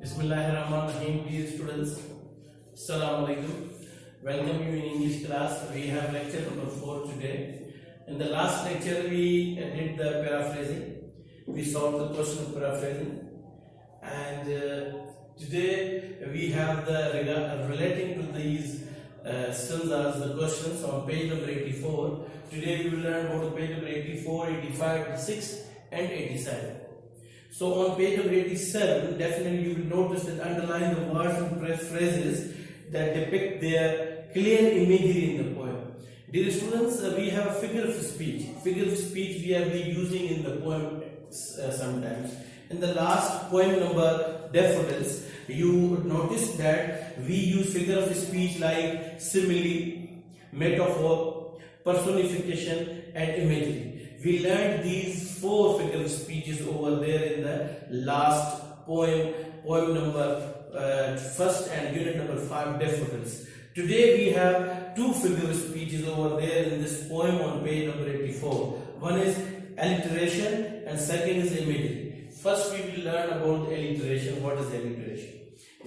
Bismillahirrahmanirrahim, dear students. Assalamu alaikum. Welcome you in English class. We have lecture number 4 today. In the last lecture, we did the paraphrasing. We solved the question of paraphrasing, and today we have the relating to these stanzas, the questions on page number 84. Today we will learn about the page number 84, 85, 86, and 87. So on page number 87, definitely you will notice that underline the words and phrases that depict their clear imagery in the poem. Dear students, we have a figure of speech. Figure of speech we have been using in the poem sometimes. In the last poem number daffodils, you would notice that we use figure of speech like simile, metaphor, personification, and imagery. We learned these 4 figure of speeches over there in the last poem number first and unit number 5 daffodils. Today we have 2 figure of speeches over there in this poem on page number 84. One is alliteration and second is imagery. First we will learn about alliteration. What is alliteration?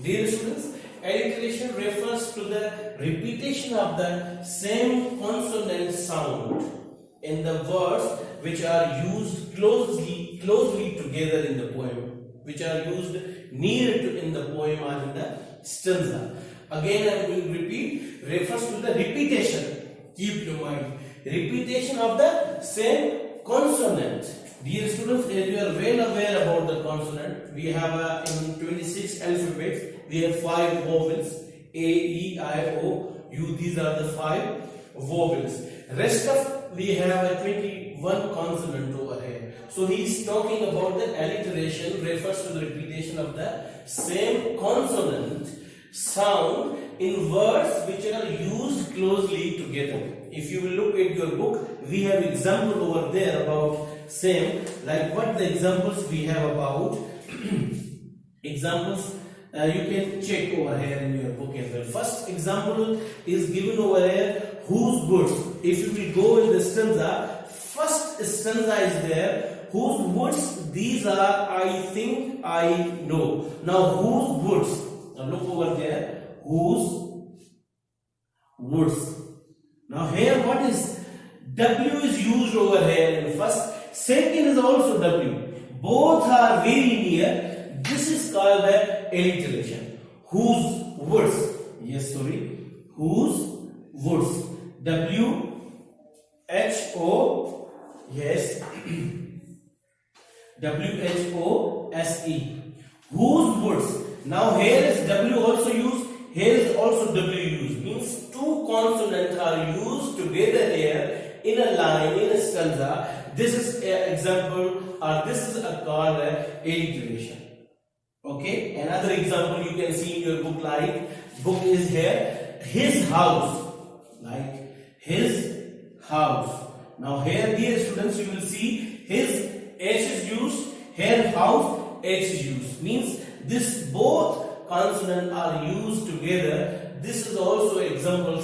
Dear students, alliteration refers to the repetition of the same consonant sound in the words which are used closely together in the poem, which are used near to in the poem or in the stanza. Again I will repeat, refers to the repetition. Keep in mind, repetition of the same consonant. Dear students, as you are well aware about the consonant, we have in 26 alphabets, we have 5 vowels, A, E, I, O, U. These are the 5 vowels. Rest of we have a 21 consonant over here. So he is talking about the alliteration, refers to the repetition of the same consonant sound in words which are used closely together. If you will look at your book, we have example over there about same, like what the examples we have about examples. You can check over here in your book as well. First example is given over here, whose woods. If you will go in the stanza, first stanza is there, whose woods these are, I think I know. Now whose woods? Now look over there, whose woods. Now here what is W is used over here in first. Second is also W. Both are very near. This is called the alliteration. Whose woods? Yes, sorry. Whose woods? W H O. Yes. W H O S E. Whose woods? Now here is W also used. Here is also W used. Means 2 consonants are used together here in a line, in a stanza. This is an example, or this is called alliteration. Okay, another example you can see in your book, like book is here, his house, like his house. Now here, dear students, you will see his H is used, here house H is used. Means this both consonants are used together. This is also example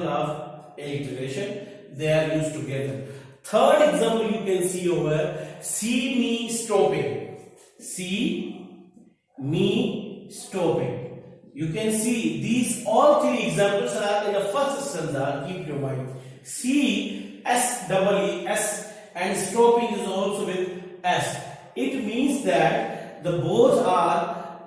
of alliteration. They are used together. Third example you can see over, see me stopping. See me stopping. You can see these all 3 examples are in the first stanza. Keep your mind. See, S double E S, and stopping is also with S. It means that the both are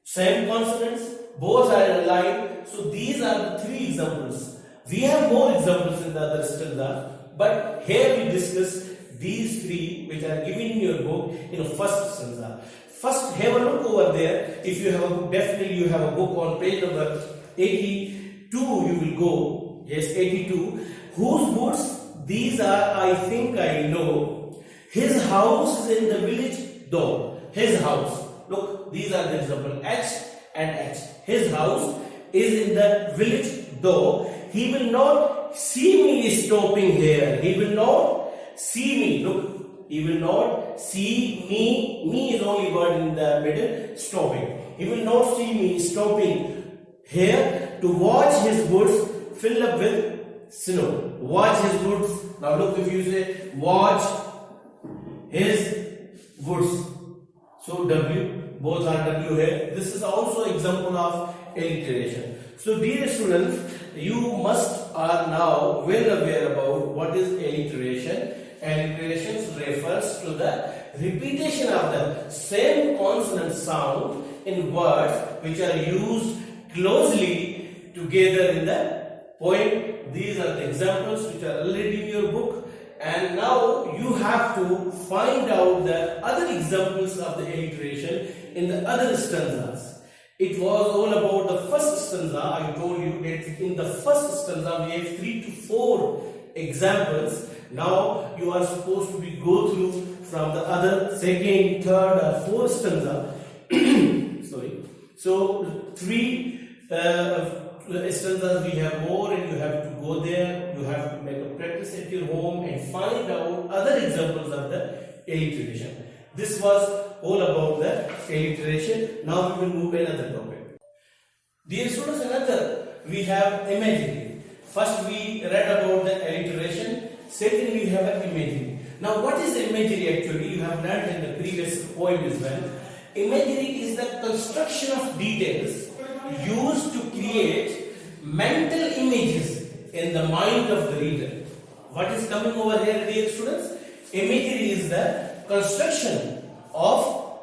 same consonants, both are in a line. So these are the 3 examples. We have more examples in the other stanza, but here we discuss these 3 which are given in your book in the first stanza. First, have a look over there. If you have a book, definitely you have a book on page number 82. You will go. Yes, 82. Whose woods? These are, I think I know. His house is in the village though. His house. Look, these are the example. H and H. His house is in the village though. He will not see me stopping here. He will not see me. Look. He will not see me. Me is only word in the middle. Stopping. He will not see me stopping here to watch his woods fill up with snow. Watch his woods. Now look, if you say watch his woods. So W both are W here. This is also example of alliteration. So dear students, you must are now well aware about what is alliteration. Alliteration refers to the repetition of the same consonant sound in words which are used closely together in the poem. These are the examples which are already in your book, and now you have to find out the other examples of the alliteration in the other stanzas. It was all about the first stanza. I told you that in the first stanza we have 3 to 4 examples. Now you are supposed to go through from the other second, third or fourth stanza. Sorry. So 3 stanzas we have more, and you have to go there. You have to make a practice at your home and find out other examples of the alliteration. This was all about the alliteration. Now we will move to another topic. Dear students, another we have imagery. First we read about the alliteration. Second we have imagery. Now what is imagery actually? You have learned in the previous poem as well. Imagery is the construction of details used to create mental images in the mind of the reader. What is coming over here, dear students? Imagery is the construction of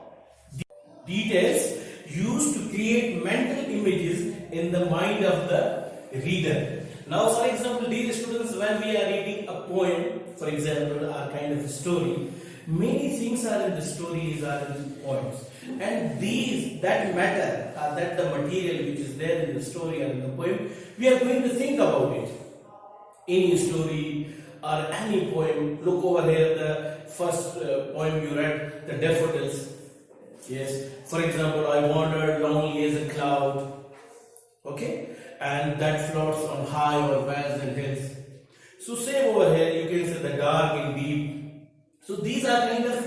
details used to create mental images in the mind of the reader. Now, for example, dear students, when we are reading a poem, for example, a kind of a story, many things are in the stories, are in the poems, and that matter, that the material which is there in the story or in the poem, we are going to think about it. Any story or any poem. Look over here, the first poem you read, the daffodils. Yes, for example, I wandered lonely as a cloud. Okay, and that floats on high or vales and hills. So same over here, you can say the dark and deep. So these are kind of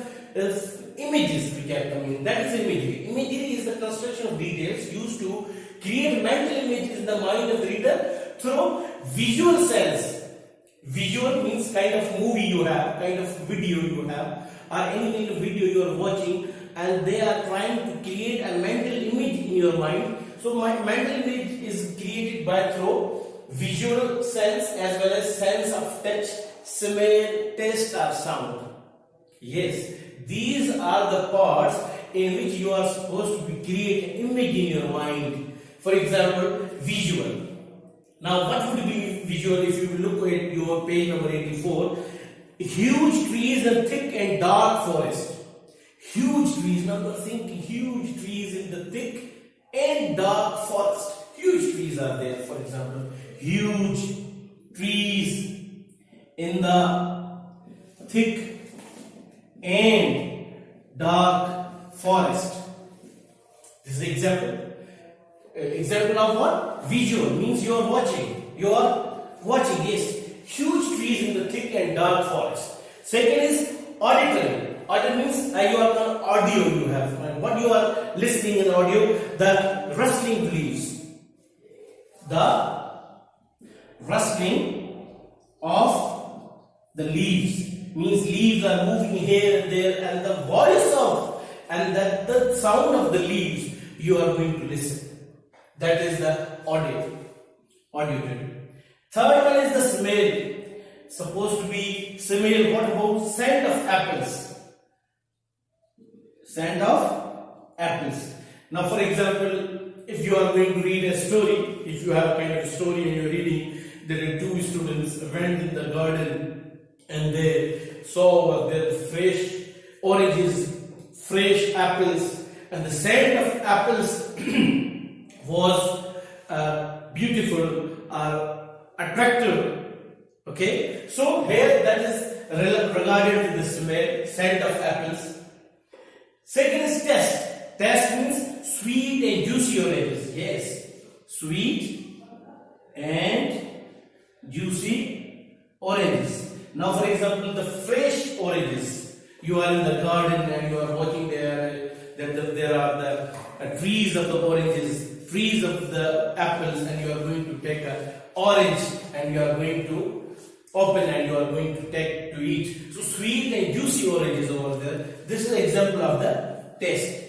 images which are coming. That is imagery. Imagery is the construction of details used to create mental images in the mind of the reader through visual sense. Visual means kind of movie you have, kind of video you have, or any kind of video you are watching, and they are trying to create a mental image in your mind. So my mental image is created by through visual sense as well as sense of touch, smell, taste or sound. Yes, these are the parts in which you are supposed to create an image in your mind. For example, visual. Now what would be visual? If you look at your page number 84, huge trees and thick and dark forest. Huge trees, now think huge trees in the thick and dark forest. Huge trees are there, for example. Huge trees in the thick and dark forest. This is an example. Example of what? Visual means you are watching. You are watching, yes. Huge trees in the thick and dark forest. Second is auditory. Audio means you are on audio you have. And what you are listening in audio? The rustling leaves. The rustling of the leaves means leaves are moving here and there, and the voice of and the sound of the leaves you are going to listen. That is the auditory. Third one is the smell. Supposed to be smell. What about scent of apples? Scent of apples. Now, for example, if you are going to read a story, if you have kind of a story and you are reading, there are two students went in the garden and they saw there fresh oranges, fresh apples, and the scent of apples was beautiful or attractive. Okay, so here that is regarded to the smell, scent of apples. Second is taste. Taste means sweet and juicy oranges. Yes, sweet and juicy oranges. Now, for example, the fresh oranges. You are in the garden and you are watching there. There are the trees of the oranges, trees of the apples, and you are going to take an orange and you are going to open and you are going to take to eat. So sweet and juicy oranges over there. This is an example of the taste.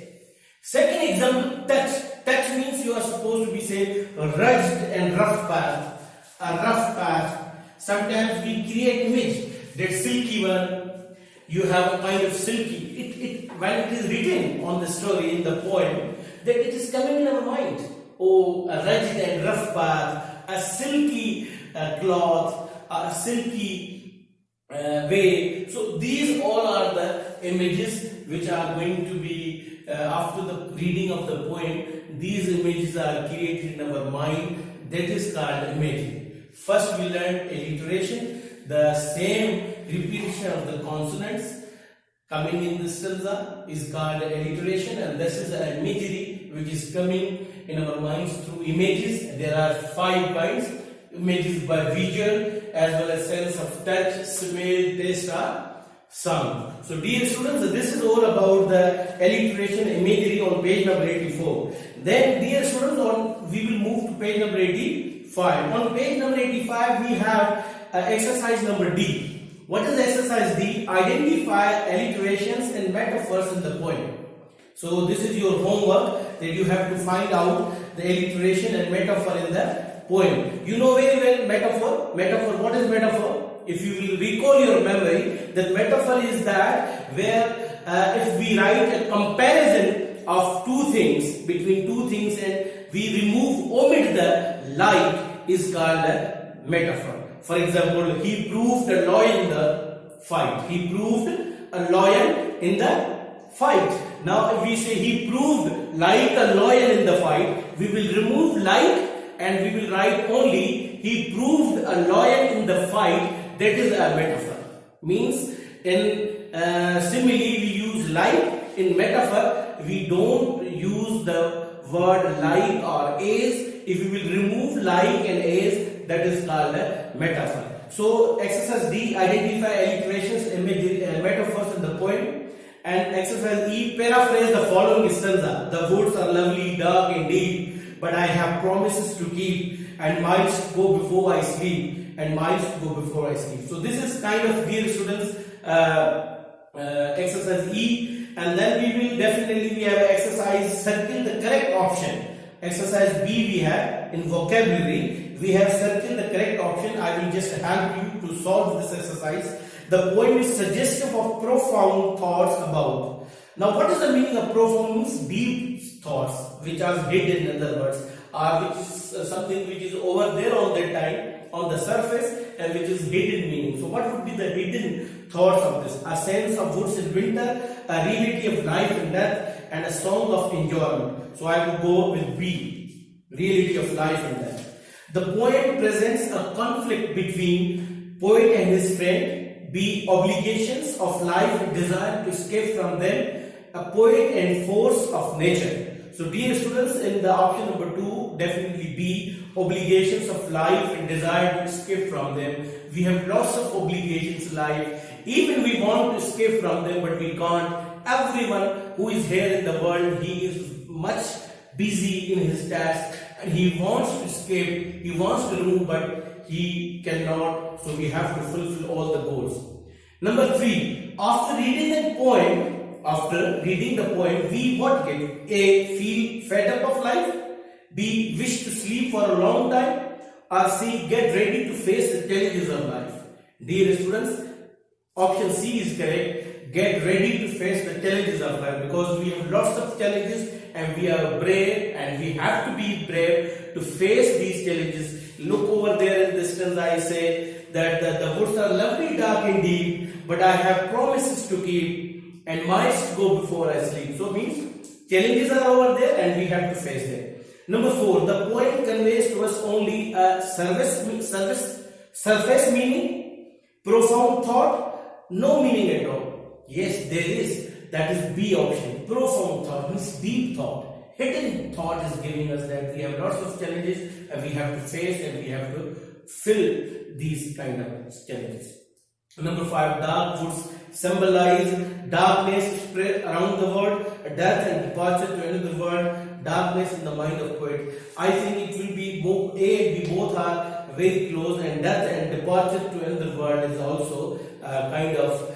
Second example, touch. Touch means you are supposed to be say rugged and rough path. A rough path. Sometimes we create image that silky one. You have a kind of silky. When it is written on the story in the poem, that it is coming in our mind. Oh, a rugged and rough path, a silky cloth, a silky way. So these all are the images which are going to be after the reading of the poem. These images are created in our mind. That is called imagery. First we learned alliteration, the same repetition of the consonants coming in the stanza is called alliteration, and this is an imagery which is coming in our minds through images. There are 5 kinds: images by visual, as well as sense of touch, smell, taste, or sound. So dear students, this is all about the alliteration imagery on page number 84. Then dear students, we will move to page number 85. On page number 85 we have exercise number D. What is exercise D? Identify alliterations and metaphors in the poem. So this is your homework, that you have to find out the alliteration and metaphor in the poem. You know very well metaphor. Metaphor, what is metaphor? If you will recall your memory, that metaphor is that where if we write a comparison of two things, between two things, and we omit the like, is called a metaphor. For example, he proved a lion in the fight. He proved a lion in the fight. Now if we say he proved like a lion in the fight, we will remove like and we will write only he proved a lion in the fight. That is a metaphor. Means in simile we use like. In metaphor we don't use the word like or as. If we will remove like and as, that is called a metaphor. So exercise D, identify alliterations, imagery, metaphors in the poem. And exercise E, paraphrase the following stanza. The woods are lovely, dark and deep, but I have promises to keep, and miles go before I sleep, and miles go before I sleep. So this is kind of, dear students, exercise E. And then we have exercise circle the correct option. Exercise B we have in vocabulary. We have circled the correct option. I will just help you to solve this exercise. The poem is suggestive of profound thoughts about. Now what is the meaning of profound? Means deep thoughts which are hidden, in other words, or which is something which is over there on that time on the surface, and which is hidden meaning. So what would be the hidden thoughts of this? A sense of woods in winter, a reality of life and death, and a song of enjoyment. So I will go with B, reality of life and death. The poem presents a conflict between poet and his friend. B, obligations of life, desire to escape from them, a poet and force of nature. So dear students, in the option number 2, definitely B, obligations of life and desire to escape from them. We have lots of obligations in life. Even we want to escape from them, but we can't. Everyone who is here in the world, he is much busy in his task, and he wants to escape, he wants to move, but he cannot. So we have to fulfill all the goals. Number 3, after reading the poem, we what get? A, feel fed up of life. B, wish to sleep for a long time. Or C, get ready to face the challenges of life. Dear students, option C is correct. Get ready to face the challenges of life, because we have lots of challenges and we are brave, and we have to be brave to face these challenges. Look over there in the stanza, I say that the woods are lovely, dark and deep, but I have promises to keep, and miles go before I sleep. So means challenges are over there and we have to face them. Number 4, the poem conveys to us only a surface meaning, profound thought, no meaning at all. Yes, there is. That is B option. Profound thought means deep thought. Hidden thought is giving us that we have lots of challenges and we have to face and we have to fill these kind of challenges. Number 5, dark woods symbolize darkness spread around the world, death and departure to another world, darkness in the mind of poet. I think it will be both A and B, both are very close, and death and departure to another world is also kind of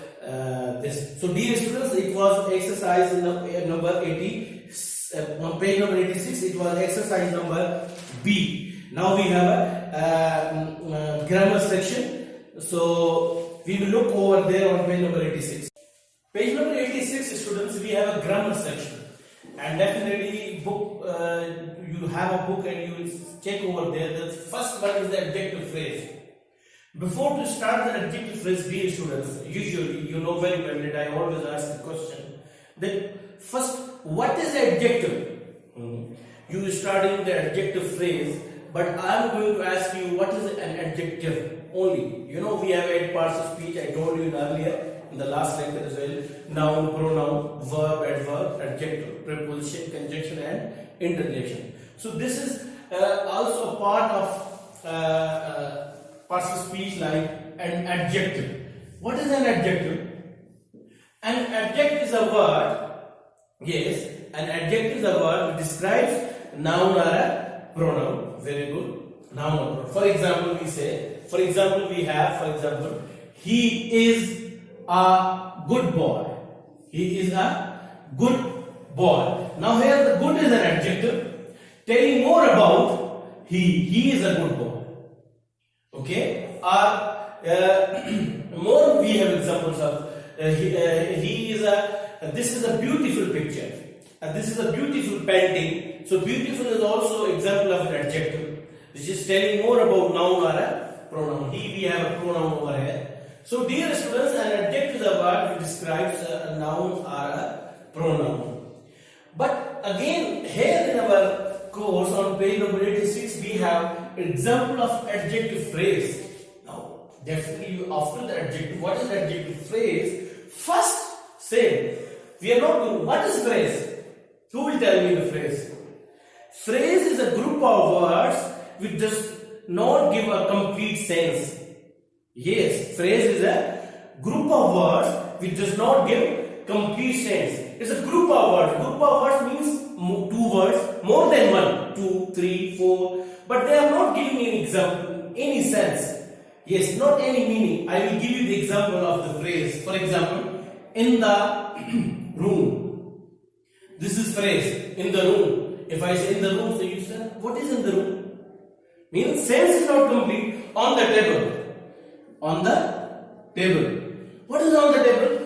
this. So dear students, it was exercise number 86. On page number 86, it was exercise number B. Now we have a grammar section. So we will look over there on page number 86. Page number 86, students, we have a grammar section. And definitely book, you have a book and you will check over there. The first one is the adjective phrase. Before to start the adjective phrase, dear students, usually you know very well that I always ask the question that first, what is the adjective? You are starting the adjective phrase, but I am going to ask you what is an adjective only. You know, we have 8 parts of speech. I told you earlier in the last lecture as well: noun, pronoun, verb, adverb, adjective, preposition, conjunction, and interjection. So this is also a part of parts of speech like an adjective. What is an adjective? An adjective is a word. Yes, an adjective is a word which describes noun or a pronoun. Very good. Noun or pronoun. For example, we say. For example, we have. For example, he is a good boy. He is a good boy. Now here the good is an adjective telling more about he. He is a good boy. Okay, more we have examples of he is a. This is a beautiful picture. This is a beautiful painting. So beautiful is also example of an adjective, which is telling more about noun or a pronoun. He, we have a pronoun over here. So dear students, an adjective is a word which describes a noun or a pronoun. But again, here in our course on page number 86, we have example of adjective phrase. Now, definitely after the adjective, what is the adjective phrase? First, say, we are not doing, what is phrase? Who will tell me the phrase? Phrase is a group of words which does not give a complete sense. Yes, phrase is a group of words which does not give complete sense. It's a group of words. Group of words means 2 words, more than 1, 2, 3, 4, but they are not giving any example, any sense. Yes, not any meaning. I will give you the example of the phrase. For example, in the room. This is phrase, in the room. If I say in the room, so you say, what is in the room? Means sense is not complete. On the table. On the table. What is on the table?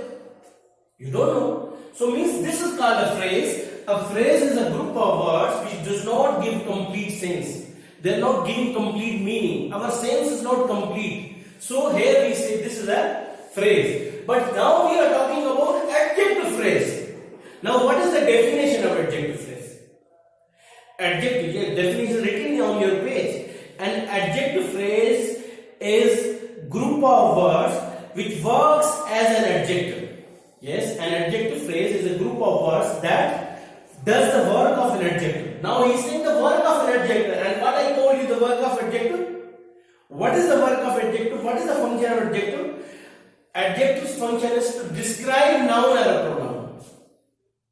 You don't know. So means this is called a phrase. A phrase is a group of words which does not give complete sense. They are not giving complete meaning. Our sense is not complete. So here we say this is a phrase. But now we are talking about adjective phrase. Now what is the definition of adjective phrase? Adjective, yes, definition is written on your page. An adjective phrase is group of words which works as an adjective. Yes, an adjective phrase is a group of words that does the work of an adjective. Now he is saying the work of an adjective. And what I told you, the work of adjective? What is the work of adjective? What is the function of adjective? Adjective's function is to describe noun or a pronoun.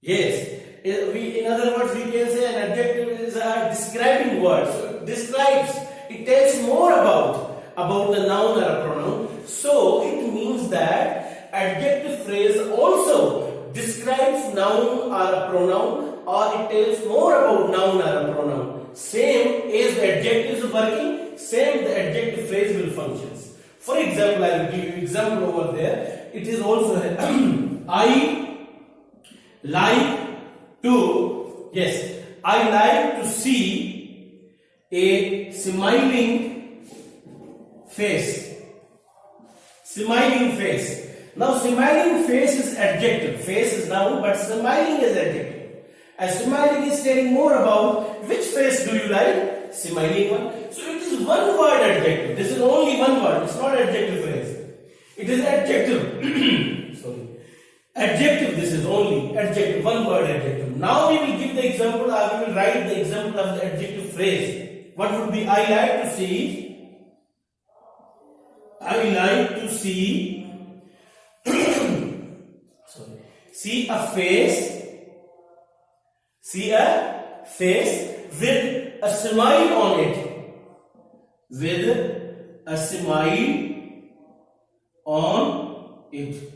Yes, in other words, we can say an adjective is a describing word. So it describes, it tells more about the noun or a pronoun. So it means that adjective phrase also describes noun or a pronoun, or it tells more about noun or a pronoun. Same as the adjective is working, same the adjective phrase will function. For example, I will give you example over there. It is also I like to, yes, I like to see a smiling face. Smiling face. Now smiling face is adjective. Face is noun, but smiling is adjective. As smiling is telling more about which face do you like? Smiling one. So it is one word adjective. This is only one word. It's not adjective phrase. It is adjective. Sorry. Adjective, this is only adjective, one word adjective. Now we will give the example, I will write the example of the adjective phrase. What would be? I like to see, I like to see, sorry, see a face with a smile on it. With a smile on it.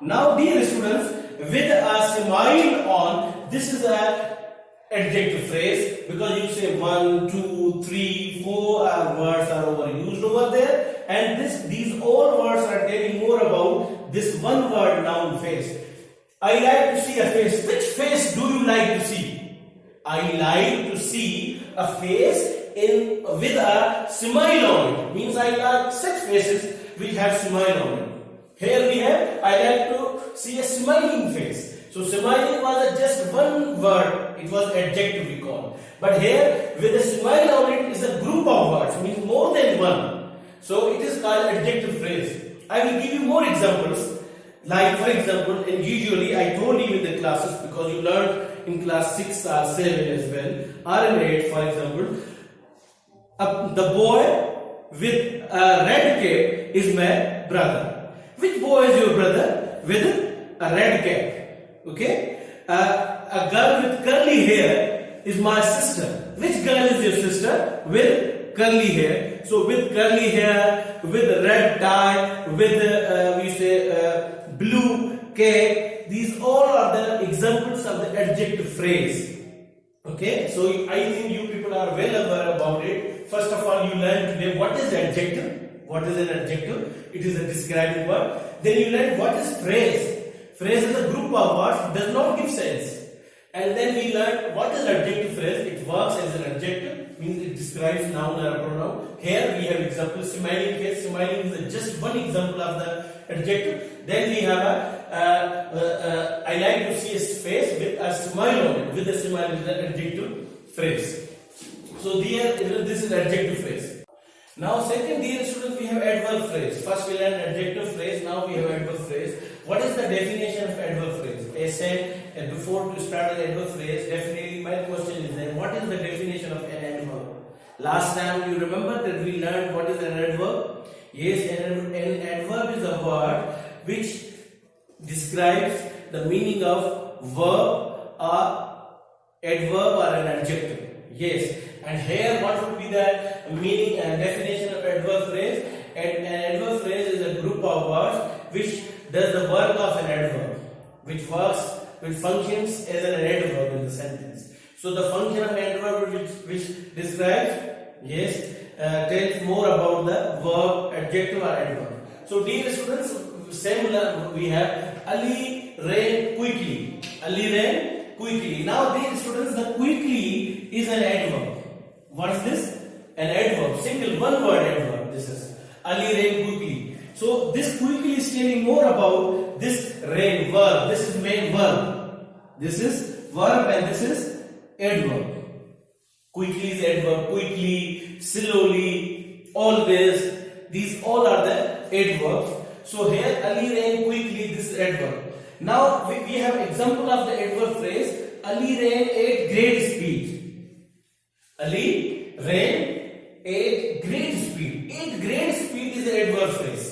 Now dear students, with a smile on, this is a adjective phrase, because you say 1, 2, 3, 4 words are overused over there, and these all words are telling more about this one word noun face. I like to see a face. Which face do you like to see? I like to see a face with a smile on it. Means I like such faces which have smile on it. Here we have, I like to see a smiling face. So smiling was just one word, it was adjective we call. But here with a smile on it is a group of words, means more than one. So it is called adjective phrase. I will give you more examples. Like for example, and usually I told you in the classes, because you learned in class 6 or 7 as well, or in 8 for example, the boy with a red cap is my brother. Which boy is your brother with a red cap? Okay. A girl with curly hair is my sister. Which girl is your sister with curly hair? So with curly hair, with red tie, with blue cap, these all are the examples of the adjective phrase. Okay, so I think you people are well aware about it. First of all, you learned today what is adjective. What is an adjective? It is a describing word. Then you learned what is phrase. Phrase is a group of words, does not give sense. And then we learned what is adjective phrase. It works as an adjective, means it describes noun or pronoun. Here we have example smiling face. Smiling is just one example of the adjective. Then we have I like to see a face with a smile on it. With a smile is an adjective phrase. So this is adjective phrase. Now second, dear students, we have adverb phrase. First we learned adjective phrase, now we have adverb phrase. What is the definition of adverb phrase? I said before to start an adverb phrase, definitely my question is then, what is the definition of an adverb? Last time you remember that we learned what is an adverb? Yes, an adverb is a word which describes the meaning of verb or adverb or an adjective. Yes, and here what would be the meaning and definition of adverb phrase? An adverb phrase is a group of words which does the work of an adverb, which functions as an adverb in the sentence. So the function of an adverb which describes, yes, tells more about the verb, adjective or adverb. So dear students, similar we have Ali ran quickly. Ali ran quickly. Now dear students, the quickly is an adverb. What is this? An adverb, single one word adverb. This is Ali ran quickly. So this quickly is telling more about this ran verb. This is main verb. This is verb and this is adverb. Quickly is adverb. Quickly, slowly, always. These all are the adverbs. So here Ali ran quickly, this is adverb. Now we have example of the adverb phrase. Ali ran at great speed. Ali ran at great speed. At great speed is the adverb phrase.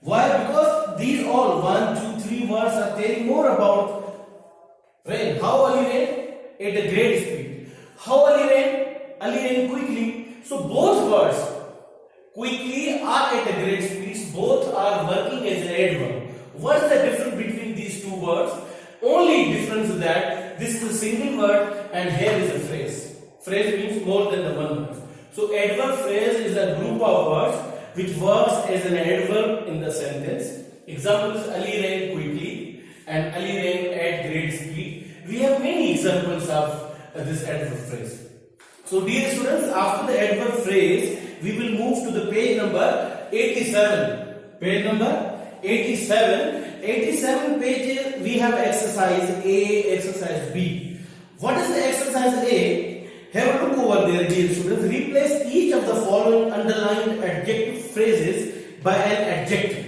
Why? Because these all 1, 2, 3 words are telling more about ran. How Ali ran? At a great speed. How Ali ran? Ali ran quickly. So both words, quickly or at a great speed, both are working as an adverb. What is the difference between these two words? Only difference is that this is a single word and here is a phrase. Phrase means more than the one word. So adverb phrase is a group of words which works as an adverb in the sentence. Example is Ali ran quickly and Ali ran at great speed. We have many examples of this adverb phrase. So dear students, after the adverb phrase, we will move to the page number 87. Page number 87. 87 page we have exercise A, exercise B. What is the exercise A? Have a look over there, dear students. Replace each of the following underlined adjective phrases by an adjective.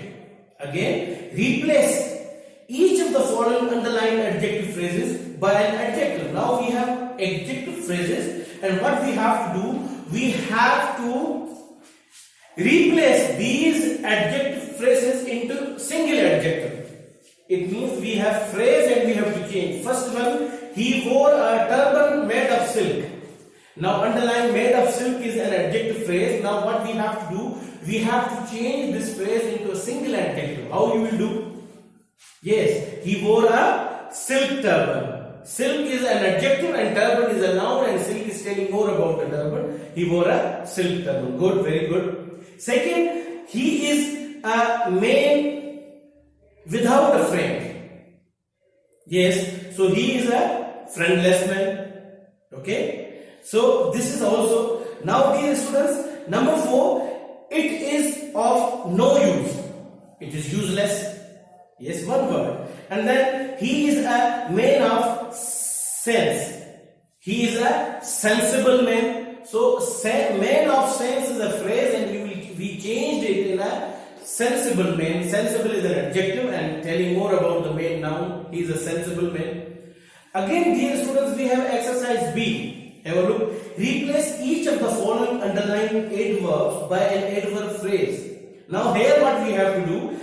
Again, replace each of the following underlined adjective phrases by an adjective. Now we have adjective phrases, and what we have to do, we have to replace these adjective phrases into single adjective. It means we have phrase and we have to change. First one, he wore a turban made of silk. Now underline made of silk is an adjective phrase. Now what we have to do, we have to change this phrase into a single adjective. How you will do? Yes, he wore a silk turban. Silk is an adjective and turban is a noun, and silk is telling more about the turban. He wore a silk turban. Good, very good. Second, he is a man without a friend. Yes, so he is a friendless man. Okay, so this is also, now dear students, number 4, it is of no use. It is useless. Yes, one word. And then he is a man of sense. He is a sensible man. So man of sense is a phrase, and we changed it in a sensible man. Sensible is an adjective and telling more about the man noun. He is a sensible man. Again, dear students, we have exercise B. Have a look. Replace each of the following underlined adverbs by an adverb phrase. Now here what we have to do,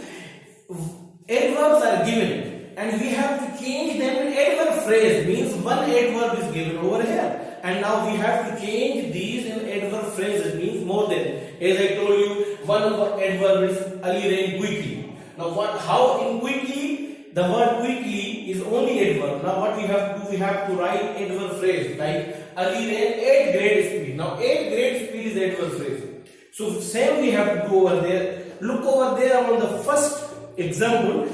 adverbs are given and we have to change them in adverb phrase. Means one adverb is given over here, and now we have to change these in adverb phrases. Means more than. As I told you, one adverb is Ali ran quickly. Now how in quickly? The word quickly is only adverb. Now what we have to do, we have to write adverb phrase like Ali ran 8 grade speed. Now 8 grade speed is adverb phrase. So same we have to do over there. Look over there on the first example.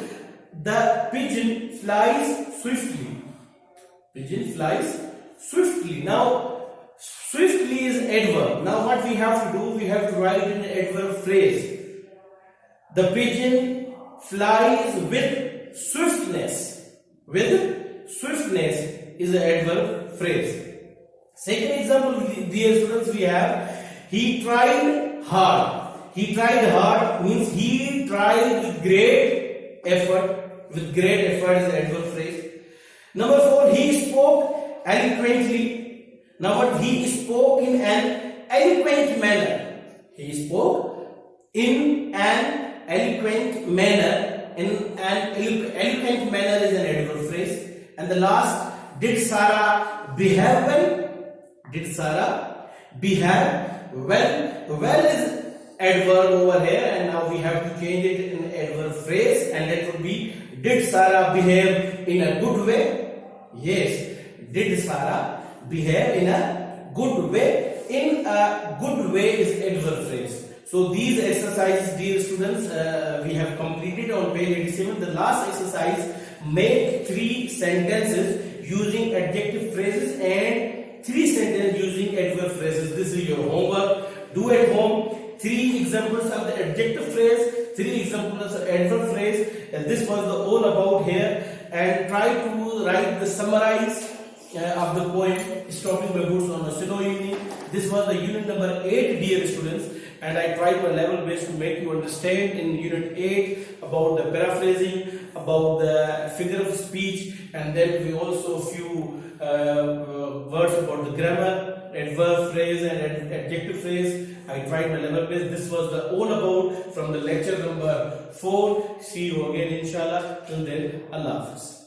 The pigeon flies swiftly. Pigeon flies swiftly. Now swiftly is adverb. Now what we have to do, we have to write in an adverb phrase. The pigeon flies with swiftness. With swiftness is an adverb phrase. Second example, dear students, we have he tried hard. He tried hard means he tried with great effort. With great effort is an adverb phrase. Number 4, he spoke eloquently. Now what? He spoke in an eloquent manner. He spoke in an eloquent manner. In an eloquent manner is an adverb phrase. And the last, did Sarah behave well? Did Sarah behave well? Well is adverb over here, and now we have to change it in adverb phrase, and that would be, did Sarah behave in a good way? Yes, did Sarah behave in a good way? In a good way is adverb phrase. So these exercises, dear students, we have completed on page 87. The last exercise, make 3 sentences using adjective phrases and 3 sentences using adverb phrases. This is your homework. Do at home 3 examples of the adjective phrase, 3 examples of the adverb phrase, and this was the all about here. And try to write the summarize of the poem Stopping My Boots on a Snowy Evening. This was the unit number 8, dear students, and I tried my level best to make you understand in unit 8 about the paraphrasing, about the figure of speech, and then we also few words about the grammar, adverb phrase and adjective phrase. I tried my level best. This was the all about from the lecture number 4. See you again inshallah. Till then, Allah Hafiz.